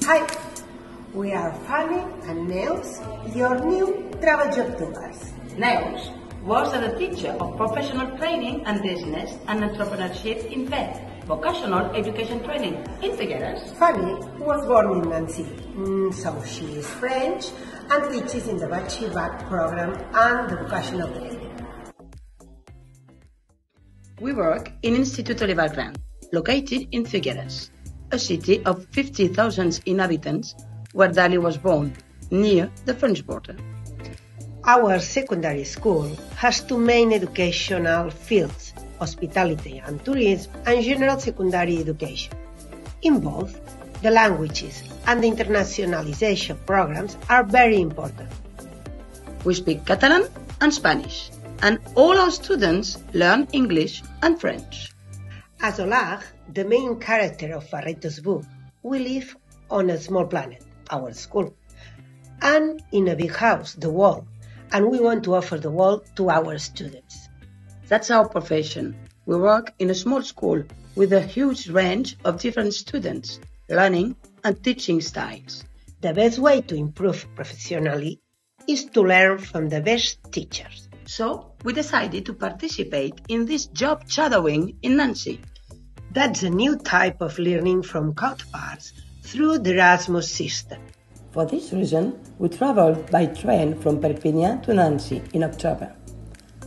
Hi, we are Fanny and Neus, your new travel job tubers. Neus was the teacher of professional training and business and entrepreneurship in VET, vocational education training in Figueres. Fanny was born in Nancy, so she is French and teaches in the Bachelor program and the vocational training. We work in Institute Olivar Gran, located in Figueres, a city of 50,000 inhabitants where Dali was born, near the French border. Our secondary school has two main educational fields, hospitality and tourism, and general secondary education. In both, the languages and the internationalization programs are very important. We speak Catalan and Spanish, and all our students learn English and French. As Olar, the main character of Barreto's book, we live on a small planet, our school, and in a big house, the world, and we want to offer the world to our students. That's our profession. We work in a small school with a huge range of different students, learning and teaching styles. The best way to improve professionally is to learn from the best teachers. So we decided to participate in this job shadowing in Nancy. That's a new type of learning from counterparts through the Erasmus system. For this reason, we traveled by train from Perpignan to Nancy in October.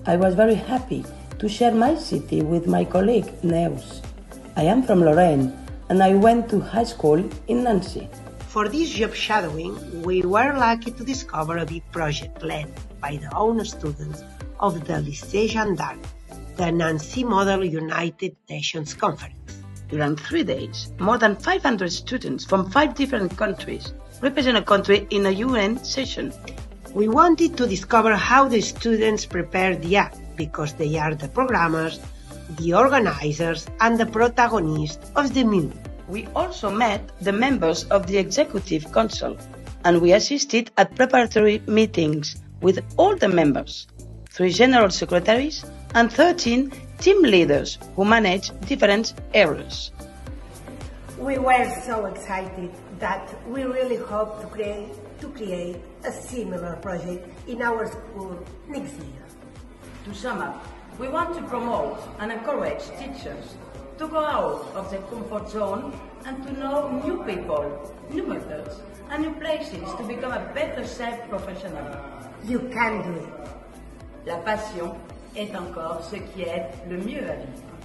I was very happy to share my city with my colleague Neus. I am from Lorraine and I went to high school in Nancy. For this job shadowing, we were lucky to discover a big project led by the own students of the Lycée Jeanne d'Arc, the Nancy Model United Nations Conference. During 3 days, more than 500 students from 5 different countries represent a country in a UN session. We wanted to discover how the students prepare the act because they are the programmers, the organizers, and the protagonists of the movie. We also met the members of the Executive Council, and we assisted at preparatory meetings with all the members, 3 general secretaries, and 13 team leaders who manage different areas. We were so excited that we really hope to create a similar project in our school next year. To sum up, we want to promote and encourage teachers to go out of their comfort zone and to know new people, new methods, and new places to become a better self-professional. You can do it. La passion est encore ce qui aide le mieux à vivre.